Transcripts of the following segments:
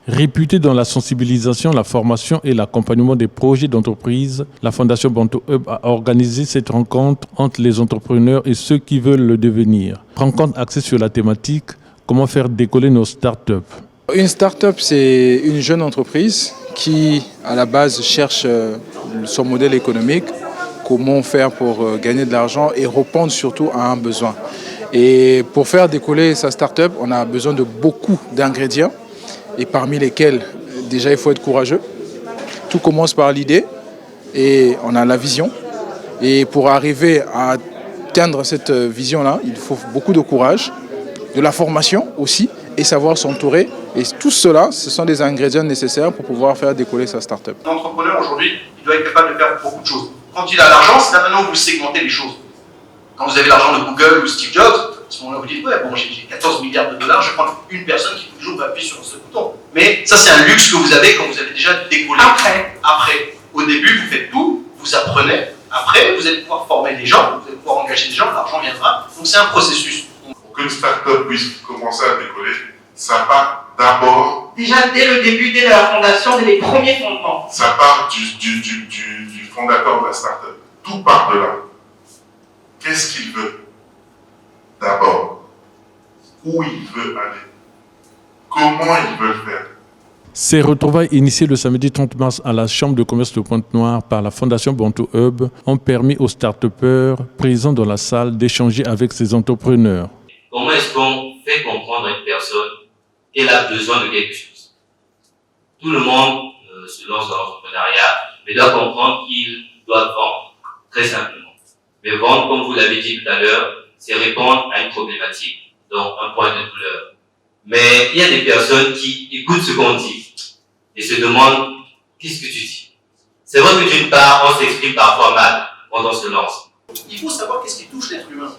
Réputée dans la sensibilisation, la formation et l'accompagnement des projets d'entreprise, la Fondation Bantu Hub a organisé cette rencontre entre les entrepreneurs et ceux qui veulent le devenir. Rencontre axée sur la thématique « Comment faire décoller nos startups ». Une start-up, c'est une jeune entreprise qui, à la base, cherche son modèle économique, comment faire pour gagner de l'argent et répondre surtout à un besoin. Et pour faire décoller sa start-up, on a besoin de beaucoup d'ingrédients. Et parmi lesquels, déjà, il faut être courageux. Tout commence par l'idée et on a la vision. Et pour arriver à atteindre cette vision-là, il faut beaucoup de courage, de la formation aussi et savoir s'entourer. Et tout cela, ce sont des ingrédients nécessaires pour pouvoir faire décoller sa start-up. L'entrepreneur aujourd'hui, il doit être capable de faire beaucoup de choses. Quand il a l'argent, c'est là maintenant que vous segmentez les choses. Quand vous avez l'argent de Google ou Steve Jobs, à ce moment-là, vous dites, ouais, bon, j'ai 14 milliards de dollars, je vais prendre une personne qui toujours va appuyer sur ce bouton. Mais ça, c'est un luxe que vous avez quand vous avez déjà décollé. Après, au début, vous faites tout, vous apprenez. Après, vous allez pouvoir former des gens, vous allez pouvoir engager des gens, l'argent viendra. Donc, c'est un processus. Pour qu'une start-up puisse commencer à décoller, ça part d'abord. Déjà, dès le début, dès la fondation, dès les premiers fondements. Ça part du fondateur de la start-up. Tout part de là. Qu'est-ce qu'il veut? D'abord, où il veut aller, comment il veut le faire. Ces retrouvailles initiées le samedi 30 mars à la Chambre de commerce de Pointe-Noire par la Fondation Bantu Hub ont permis aux start-upers présents dans la salle d'échanger avec ces entrepreneurs. Comment est-ce qu'on fait comprendre à une personne qu'elle a besoin de quelque chose? Tout le monde se lance dans l'entrepreneuriat, mais doit comprendre qu'il doit vendre, très simplement. Mais vendre, comme vous l'avez dit tout à l'heure, c'est répondre à une problématique, donc un point de douleur. Mais il y a des personnes qui écoutent ce qu'on dit et se demandent qu'est-ce que tu dis. C'est vrai que d'une part, on s'exprime parfois mal quand on se lance. Il faut savoir qu'est-ce qui touche l'être humain.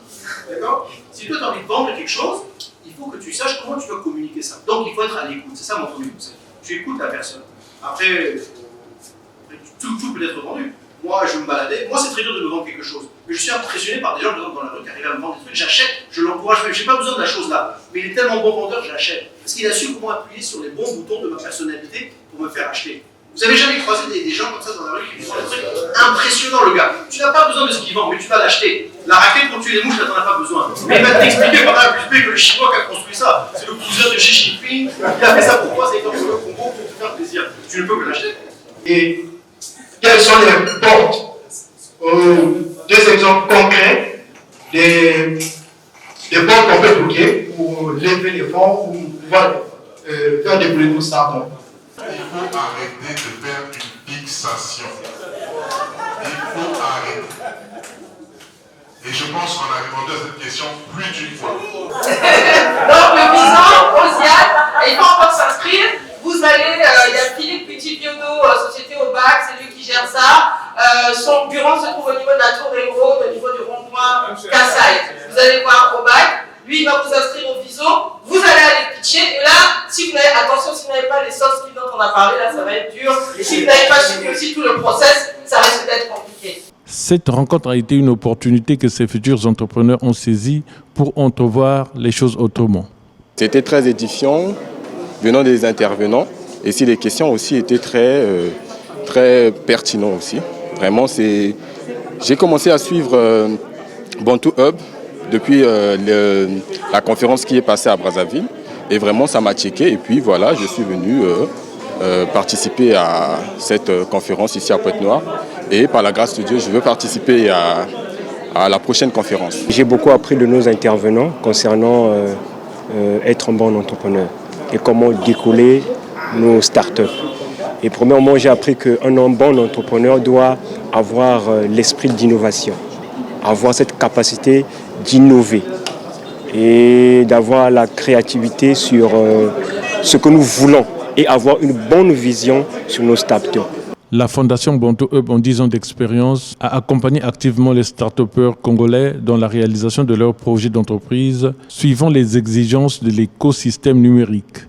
D'accord? Si toi tu as envie de vendre quelque chose, il faut que tu saches comment tu vas communiquer ça. Donc il faut être à l'écoute. C'est ça mon premier conseil. Tu écoutes la personne. Après, tout peut être vendu. Moi, je me baladais. Moi, c'est très dur de me vendre quelque chose. Mais je suis impressionné par des gens, par exemple, dans la rue qui arrivent à me vendre des trucs. J'achète, je l'encourage. Je n'ai pas besoin de la chose là. Mais il est tellement bon vendeur, j'achète. Parce qu'il a su comment appuyer sur les bons boutons de ma personnalité pour me faire acheter. Vous avez jamais croisé des gens comme ça dans la rue qui font des trucs impressionnants, le gars. Tu n'as pas besoin de ce qu'il vend, mais tu vas l'acheter. La raquette pour tuer les mouches, là, t'en as pas besoin. Mais il va t'expliquer par A plus B que le Chinois qui a construit ça, c'est le cousin de Xi Jinping. Il a fait ça pour toi, c'est pour le Congo, pour te faire plaisir. Tu ne peux que l'acheter. Et quelles sont les portes? Deux exemples concrets des portes qu'on peut bloquer pour lever les fonds ou pouvoir faire décoller nos startups. Il faut arrêter de faire une fixation. Il faut arrêter. Et je pense qu'on a répondu à cette question plus d'une fois. Donc le bilan, Osiane, il faut encore s'inscrire. Vous allez, il y a Philippe Petit-Biodo, Société au bac, c'est lui qui gère ça. Son bureau se trouve au niveau de la Tour Émeraude, au niveau du rond-point Kassaï. Vous allez voir au bac. Lui, il va vous inscrire au viso. Vous allez aller pitcher. Et là, si vous n'avez, attention, si vous n'avez pas les soft skills dont on a parlé, là, ça va être dur. Et si vous n'avez pas suivi aussi tout le process, ça risque d'être compliqué. Cette rencontre a été une opportunité que ces futurs entrepreneurs ont saisie pour entrevoir les choses autrement. C'était très édifiant venant des intervenants. Et si les questions aussi étaient très pertinentes aussi. Vraiment, j'ai commencé à suivre Bantu Hub depuis la conférence qui est passée à Brazzaville. Et vraiment, ça m'a checké. Et puis voilà, je suis venu participer à cette conférence ici à Pointe-Noire. Et par la grâce de Dieu, je veux participer à la prochaine conférence. J'ai beaucoup appris de nos intervenants concernant être un bon entrepreneur et comment décoller nos startups. Et premièrement, j'ai appris qu'un bon entrepreneur doit avoir l'esprit d'innovation, avoir cette capacité d'innover et d'avoir la créativité sur ce que nous voulons et avoir une bonne vision sur nos startups. La Fondation Bantu Hub, en 10 ans d'expérience, a accompagné activement les start-upers congolais dans la réalisation de leurs projets d'entreprise, suivant les exigences de l'écosystème numérique.